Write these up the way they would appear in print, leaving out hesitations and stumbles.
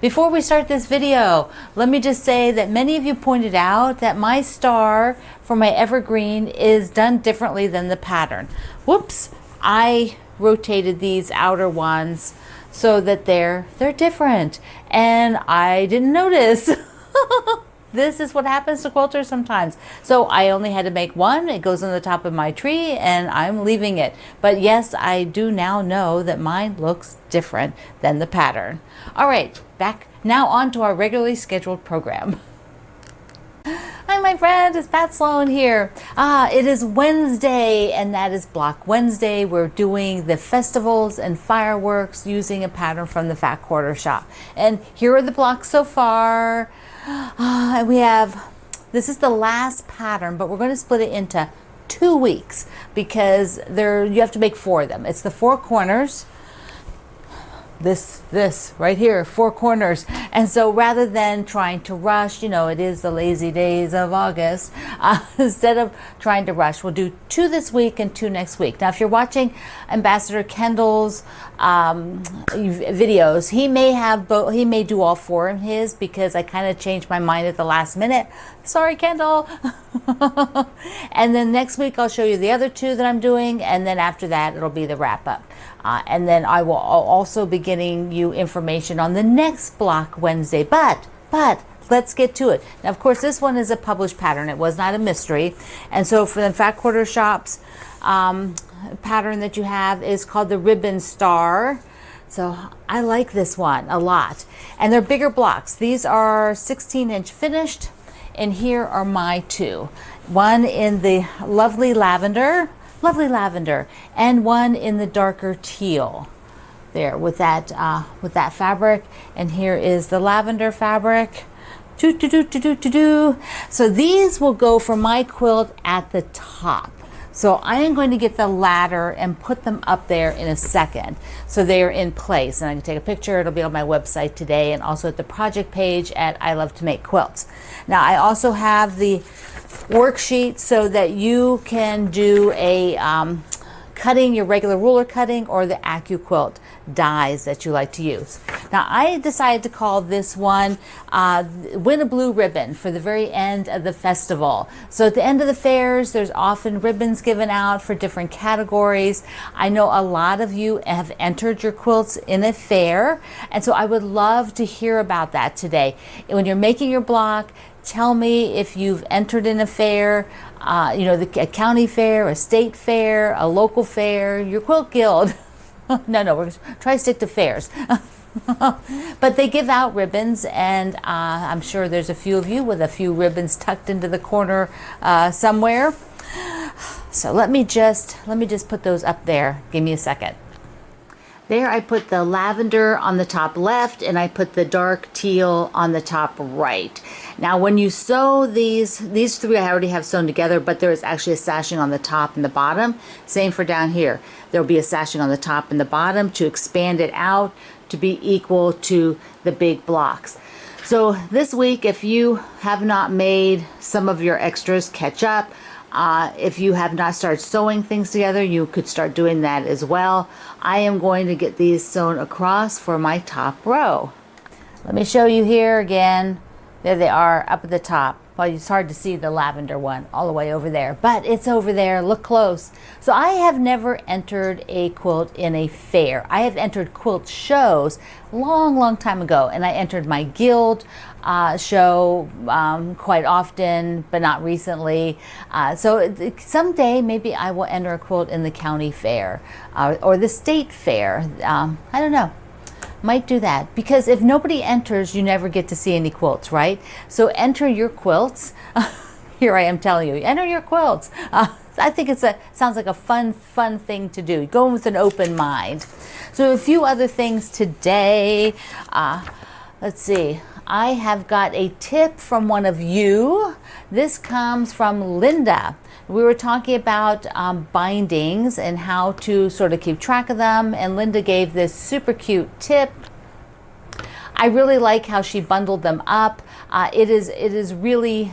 Before we start this video, let me just say that many of you pointed out that my star for my evergreen is done differently than the pattern. Whoops, I rotated these outer ones so that they're different, and I didn't notice. This is what happens to quilters sometimes. So I only had to make one. It goes on the top of my tree and I'm leaving it. But yes, I do now know that mine looks different than the pattern. All right, back now on to our regularly scheduled program. Hi, my friend, it's Pat Sloan here. It is Wednesday, and that is Block Wednesday. We're doing the festivals and fireworks using a pattern from the Fat Quarter Shop. And here are the blocks so far. And we have, this is the last pattern, but we're going to split it into 2 weeks because you have to make 4 of them. It's the 4 corners. This right here, 4 corners. And so rather than trying to rush, you know, it is the lazy days of August, instead of trying to rush, we'll do 2 this week and 2 next week. Now, if you're watching Ambassador Kendall's videos, he may do all 4 in his because I kind of changed my mind at the last minute. Sorry, Kendall. And then next week I'll show you the other 2 that I'm doing, and then after that it'll be the wrap up. And then I will also be getting you information on the next Block Wednesday. But let's get to it. Now, of course, this one is a published pattern. It was not a mystery. And so for the Fat Quarter Shop's pattern that you have is called the Ribbon Star. So I like this one a lot. And they're bigger blocks. These are 16-inch finished. And here are my 2. One in the lovely lavender, and one in the darker teal. There with that fabric. And here is the lavender fabric. So these will go for my quilt at the top. So I am going to get the ladder and put them up there in a second. So they are in place, and I can take a picture. It'll be on my website today and also at the project page at I Love to Make Quilts. Now I also have the worksheet so that you can do a cutting, your regular ruler cutting, or the AccuQuilt dies that you like to use. Now I decided to call this one Win a Blue Ribbon for the very end of the festival. So at the end of the fairs, there's often ribbons given out for different categories. I know a lot of you have entered your quilts in a fair, and so I would love to hear about that today. When you're making your block, tell me if you've entered in a fair, you know, a county fair, a state fair, a local fair, your quilt guild. No, we're going to try to stick to fairs. But they give out ribbons, and I'm sure there's a few of you with a few ribbons tucked into the corner somewhere. So let me just put those up there. Give me a second. There I put the lavender on the top left, and I put the dark teal on the top right. Now when you sew these 3 I already have sewn together, but there is actually a sashing on the top and the bottom. Same for down here. There will be a sashing on the top and the bottom to expand it out to be equal to the big blocks. So this week, if you have not made some of your extras, catch up. If you have not started sewing things together, you could start doing that as well. I am going to get these sewn across for my top row. Let me show you here again. There they are up at the top. Well, it's hard to see the lavender one all the way over there, but it's over there. Look close. So I have never entered a quilt in a fair. I have entered quilt shows long time ago, and I entered my guild show quite often, but not recently. So someday maybe I will enter a quilt in the county fair or the state fair. I don't know. Might do that, because if nobody enters, you never get to see any quilts, right? So enter your quilts. Here I am telling you, enter your quilts. I think sounds like a fun thing to do. Go in with an open mind. So a few other things today. Let's see. I have got a tip from one of you. This comes from Linda. We were talking about bindings and how to sort of keep track of them, and Linda gave this super cute tip. I really like how she bundled them up. It is really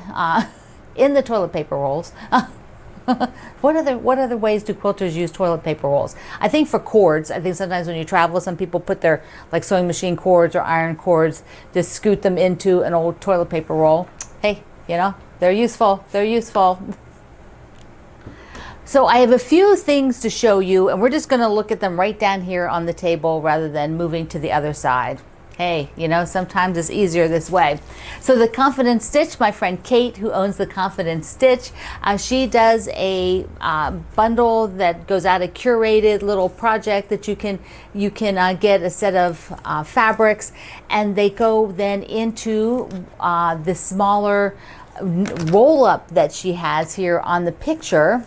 in the toilet paper rolls. What other ways do quilters use toilet paper rolls? I think for cords. I think sometimes when you travel, some people put their like sewing machine cords or iron cords, just scoot them into an old toilet paper roll. Hey, you know, they're useful. They're useful. So I have a few things to show you, and we're just going to look at them right down here on the table rather than moving to the other side. Hey, you know, sometimes it's easier this way. So the Confident Stitch, my friend Kate, who owns the Confident Stitch, she does a bundle that goes out, a curated little project that you can get a set of fabrics, and they go then into the smaller roll-up that she has here on the picture.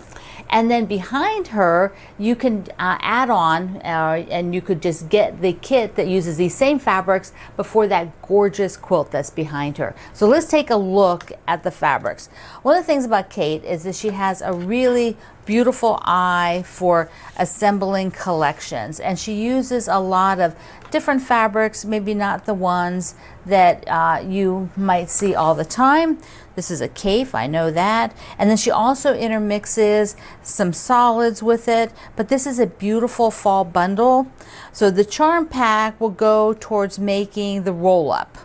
And then behind her, you can add on, and you could just get the kit that uses these same fabrics before that gorgeous quilt that's behind her. So let's take a look at the fabrics. One of the things about Kate is that she has a really beautiful eye for assembling collections, and she uses a lot of different fabrics, maybe not the ones that you might see all the time. This is a cape, I know that. And then she also intermixes some solids with it, but this is a beautiful fall bundle. So the charm pack will go towards making the roll up.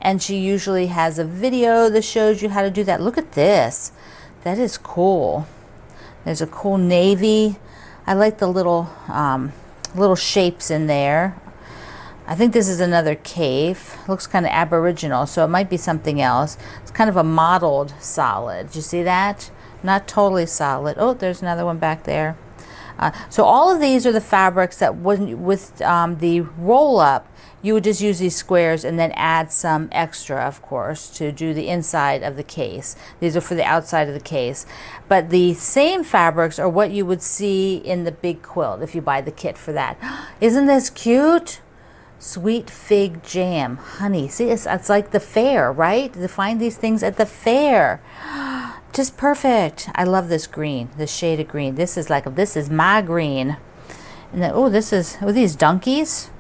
And she usually has a video that shows you how to do that. Look at this. That is cool. There's a cool navy. I like the little shapes in there. I think this is another cave. Looks kind of aboriginal, so it might be something else. It's kind of a mottled solid. Do you see that? Not totally solid. Oh, there's another one back there. So all of these are the fabrics that with the roll up, you would just use these squares and then add some extra, of course, to do the inside of the case. These are for the outside of the case. But the same fabrics are what you would see in the big quilt if you buy the kit for that. Isn't this cute? Sweet fig jam, honey. See, it's like the fair, right? To find these things at the fair. Just perfect. I love this green, this shade of green. This is my green. And then, oh, these donkeys?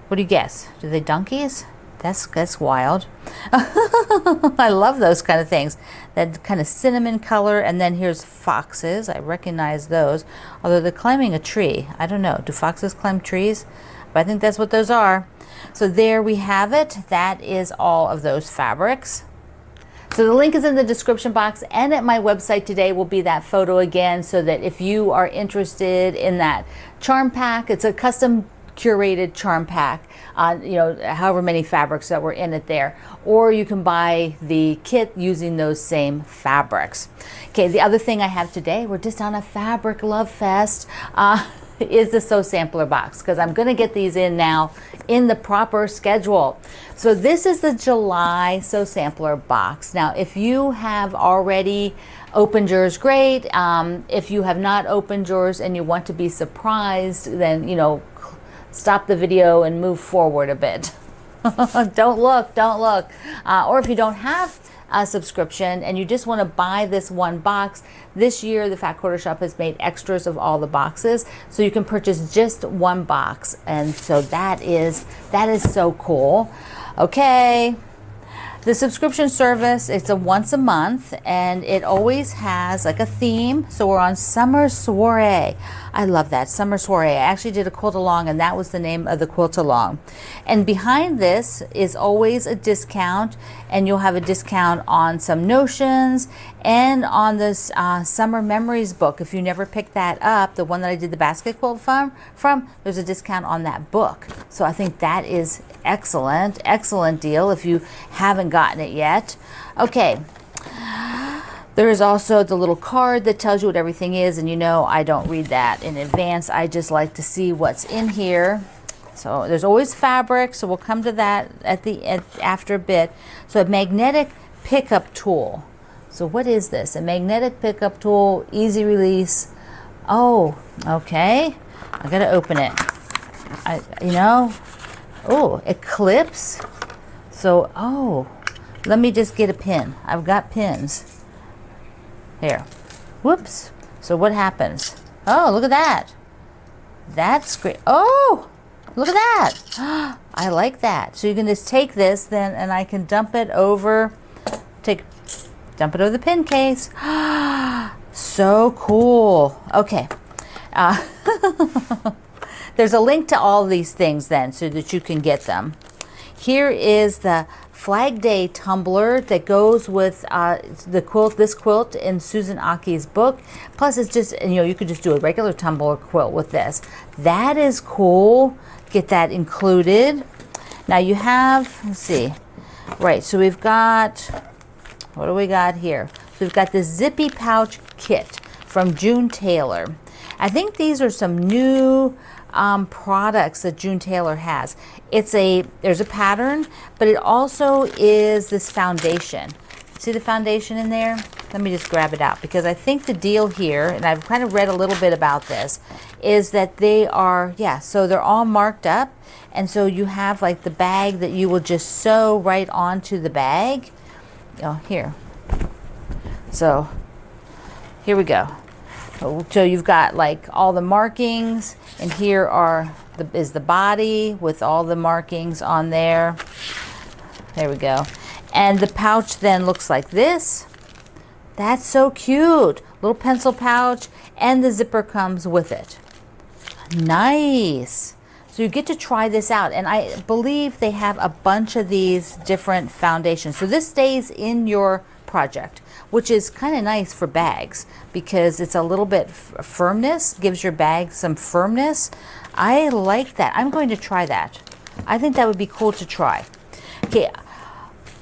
What do you guess? Do they donkeys? That's wild. I love those kind of things. That kind of cinnamon color, and then here's foxes. I recognize those. Although they're climbing a tree. I don't know. Do foxes climb trees? But I think that's what those are. So there we have it. That is all of those fabrics. So the link is in the description box, and at my website today will be that photo again, so that if you are interested in that charm pack, it's a custom curated charm pack, you know, however many fabrics that were in it there, or you can buy the kit using those same fabrics. Okay, the other thing I have today, we're just on a fabric love fest, is the Sew Sampler box, because I'm going to get these in now in the proper schedule. So this is the July Sew Sampler box. Now, if you have already opened yours, great. If you have not opened yours and you want to be surprised, then, you know, stop the video and move forward a bit. Don't look. Or if you don't have a subscription and you just want to buy this one box, this year the Fat Quarter Shop has made extras of all the boxes, so you can purchase just one box, and so that is so cool. Okay, the subscription service, it's a once a month, and it always has like a theme. So we're on Summer Soiree. I love that, Summer Soiree. I actually did a quilt along, and that was the name of the quilt along. And behind this is always a discount, and you'll have a discount on some notions and on this Summer Memories book. If you never picked that up, the one that I did the basket quilt from, there's a discount on that book. So I think that is excellent deal if you haven't gotten it yet. Okay. There is also the little card that tells you what everything is, and you know I don't read that in advance. I just like to see what's in here. So there's always fabric, so we'll come to that after a bit. So a magnetic pickup tool. So what is this? A magnetic pickup tool, easy release. Oh, okay. I gotta open it. Oh, it clips. So, let me just get a pin. I've got pins. Here. Whoops. So what happens? Oh, look at that. That's great. Oh, look at that. I like that. So you can just take this then, and I can dump it over the pin case. So cool. Okay. Uh, there's a link to all these things then so that you can get them. Here is the Flag Day tumbler that goes with the quilt, this quilt in Susan Aki's book. Plus it's just, you know, you could just do a regular tumbler quilt with this. That is cool. Get that included. Now you have, let's see, right, so we've got, what do we got here? So we've got this zippy pouch kit from June Taylor. I think these are some new products that June Taylor has. There's a pattern, but it also is this foundation. See the foundation in there? Let me just grab it out, because I think the deal here, and I've kind of read a little bit about this, is that they are, yeah, so they're all marked up, and so you have like the bag that you will just sew right onto the bag. Oh, here. So here we go. So you've got like all the markings, and here is the body with all the markings on there. There we go. And the pouch then looks like this. That's so cute. Little pencil pouch, and the zipper comes with it. Nice. So you get to try this out, and I believe they have a bunch of these different foundations. So this stays in your project, which is kind of nice for bags because it's a little bit firmness, gives your bag some firmness. I like that. I'm going to try that. I think that would be cool to try. Okay,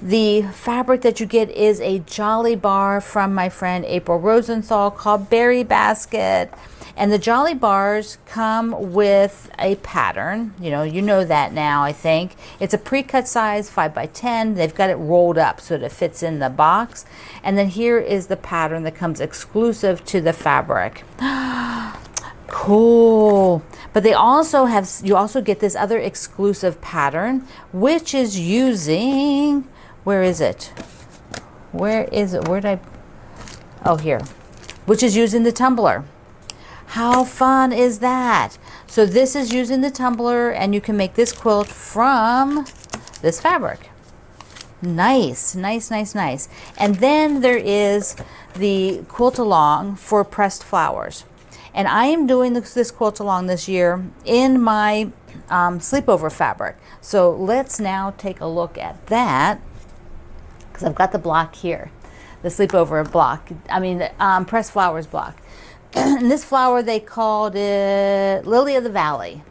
the fabric that you get is a Jolly Bar from my friend April Rosenthal called Berry Basket. And the Jolly Bars come with a pattern. You know that now, I think. It's a pre-cut size, 5x10. They've got it rolled up so that it fits in the box. And then here is the pattern that comes exclusive to the fabric. Cool. But they also you also get this other exclusive pattern, which is using, where is it? Where is it? Where did I? Oh, here. Which is using the tumbler. How fun is that? So this is using the tumbler, and you can make this quilt from this fabric. Nice, nice, nice, nice. And then there is the quilt along for pressed flowers. And I am doing this quilt along this year in my sleepover fabric. So let's now take a look at that, because I've got the block here, the sleepover block, the pressed flowers block. And this flower, they called it Lily of the Valley.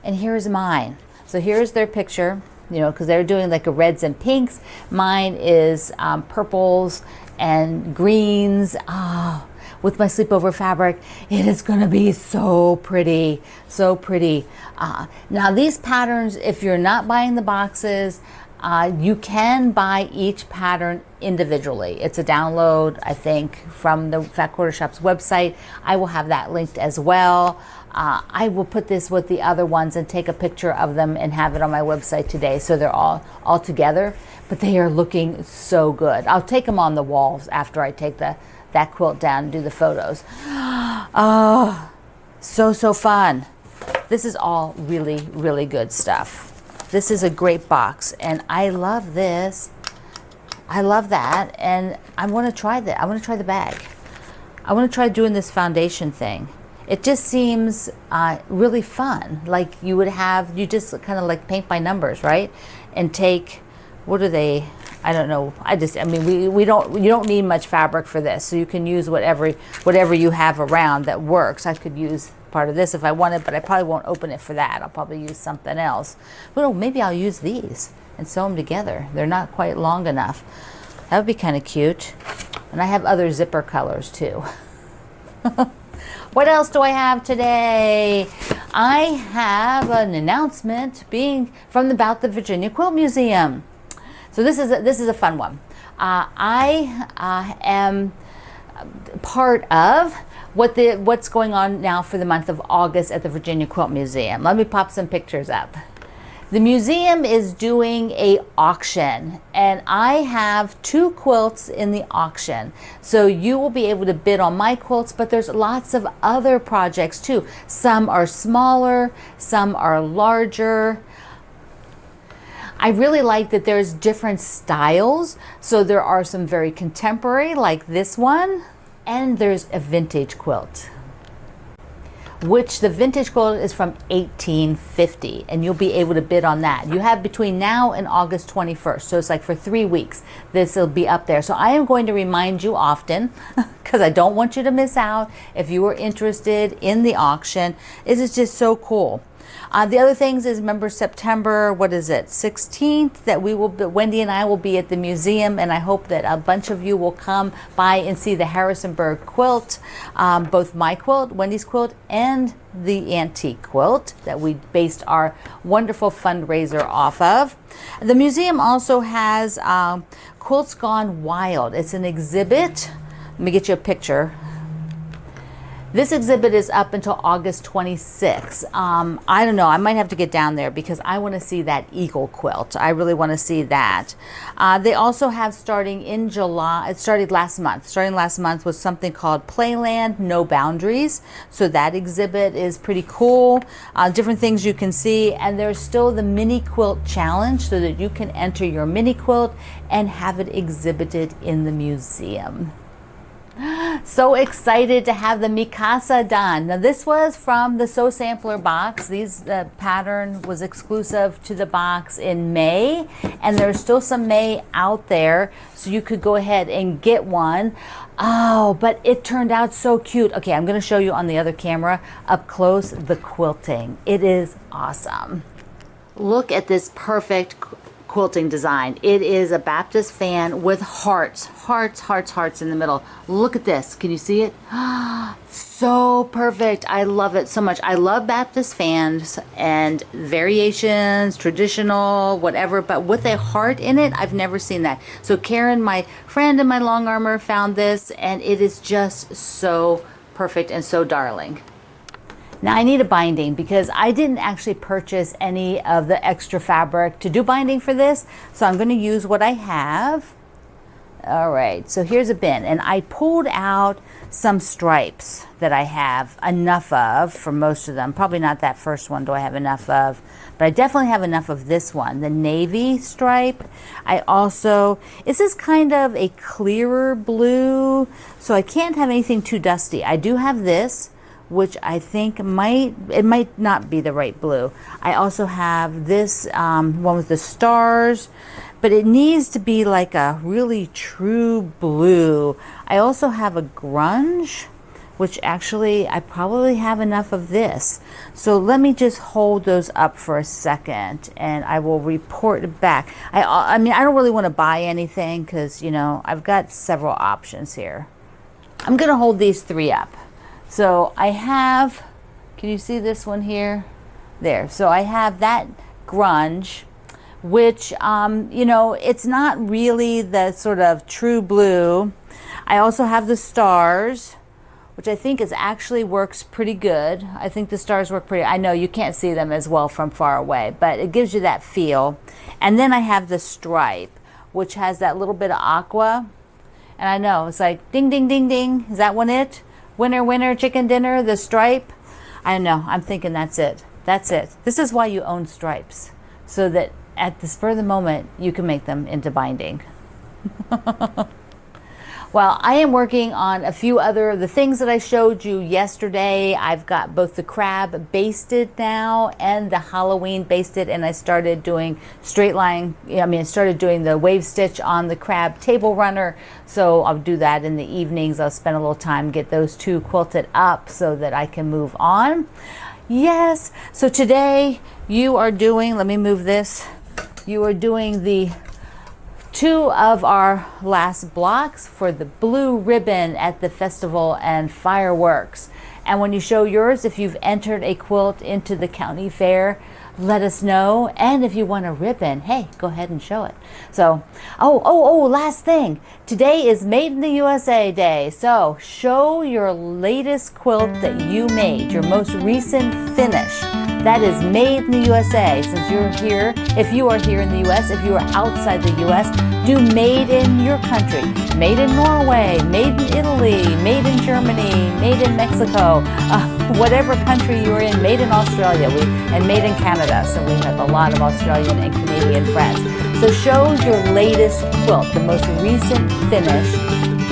And here's mine. So here's their picture, because they're doing like a reds and pinks. Mine is purples and greens. With my sleepover fabric, it is going to be so pretty, so pretty. Now these patterns, if you're not buying the boxes, you can buy each pattern individually. It's a download, I think, from the Fat Quarter Shop's website. I will have that linked as well. I will put this with the other ones and take a picture of them and have it on my website today, so they're all together. But they are looking so good. I'll take them on the walls after I take that quilt down and do the photos. Oh, so fun. This is all really, really good stuff. This is a great box, and I love this. I love that, and I want to try that. I want to try the bag. I want to try doing this foundation thing. It just seems really fun. Like you just kind of like paint by numbers, right? And take, what are they? I don't know. You don't need much fabric for this, so you can use whatever you have around that works. I could use part of this if I wanted, but I probably won't open it for that. I'll probably use something else. Well, maybe I'll use these and sew them together. They're not quite long enough. That would be kind of cute. And I have other zipper colors too. What else do I have today? I have an announcement being from the Virginia Quilt Museum. So this is a fun one. I am part of what's going on now for the month of August at the Virginia Quilt Museum. Let me pop some pictures up. The museum is doing a auction, and I have 2 quilts in the auction. So you will be able to bid on my quilts, but there's lots of other projects too. Some are smaller, some are larger. I really like that there's different styles. So there are some very contemporary, like this one. And there's a vintage quilt, which the vintage quilt is from 1850, and you'll be able to bid on that. You have between now and August 21st, so it's like for 3 weeks this will be up there. So I am going to remind you often because I don't want you to miss out if you are interested in the auction. This is just so cool. The other things is, remember September, what is it, 16th, that we will be, Wendy and I will be at the museum, and I hope that a bunch of you will come by and see the Harrisonburg quilt, both my quilt, Wendy's quilt, and the antique quilt that we based our wonderful fundraiser off of. The museum also has Quilts Gone Wild. It's an exhibit. Let me get you a picture. This exhibit is up until August 26th. I don't know, I might have to get down there because I want to see that eagle quilt. I really want to see that. They also have, starting in July, it started last month. Starting last month was something called Playland, No Boundaries. So that exhibit is pretty cool. Different things you can see. And there's still the mini quilt challenge so that you can enter your mini quilt and have it exhibited in the museum. So excited to have the Mikasa done. Now this was from the Sew Sampler box. These pattern was exclusive to the box in May, and there's still some May out there, so you could go ahead and get one. Oh, but it turned out so cute. Okay, I'm going to show you on the other camera up close the quilting. It is awesome. Look at this perfect quilting design. It is a Baptist fan with hearts in the middle. Look at this. Can you see it? So perfect. I love it so much. I love Baptist fans and variations, traditional, whatever, but with a heart in it, I've never seen that. So Karen, my friend in my long armor, found this, and it is just so perfect and so darling. Now I need a binding because I didn't actually purchase any of the extra fabric to do binding for this. So I'm going to use what I have. All right, so here's a bin, and I pulled out some stripes that I have enough of for most of them. Probably not that first one do I have enough of, but I definitely have enough of this one, the navy stripe. I also, this is kind of a clearer blue, so I can't have anything too dusty. I do have this, which I think it might not be the right blue. I also have this one with the stars, but it needs to be like a really true blue. I also have a grunge, which actually I probably have enough of this. So let me just hold those up for a second and I will report back. I mean, I don't really want to buy anything because, you know, I've got several options here. I'm gonna hold these three up. So I have, can you see this one here? There. So I have that grunge, which, you know, it's not really the sort of true blue. I also have the stars, which I think is actually works pretty good. I think the stars work pretty, I know you can't see them as well from far away, but it gives you that feel. And then I have the stripe, which has that little bit of aqua. And I know, it's like ding, ding, ding, ding. Is that one it? Winner, winner, chicken dinner, the stripe. I know, I'm thinking that's it. That's it. This is why you own stripes, so that at the spur of the moment, you can make them into binding. Well, I am working on a few other, the things that I showed you yesterday. I've got both the crab basted now and the Halloween basted, and I started doing straight line, I started doing the wave stitch on the crab table runner. So I'll do that in the evenings. I'll spend a little time, get those two quilted up so that I can move on. Yes, so today you are doing, let me move this. You are doing the two of our last blocks for the blue ribbon at the festival and fireworks. And when you show yours, if you've entered a quilt into the county fair, let us know. And if you want a ribbon, hey, go ahead and show it. So, last thing. Today is Made in the USA Day. So show your latest quilt that you made, your most recent finish. That is made in the USA. Since you're here, if you are here in the US, if you are outside the US, do made in your country. Made in Norway, made in Italy, made in Germany, made in Mexico, whatever country you're in, made in Australia, and made in Canada. So we have a lot of Australian and Canadian friends. So show your latest quilt, the most recent finish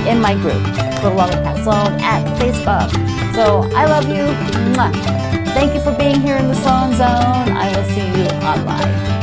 in my group, Quilt Along with Pat Sloan at Facebook. So I love you. Mwah. Thank you for being here in the Sloan Zone. I will see you online.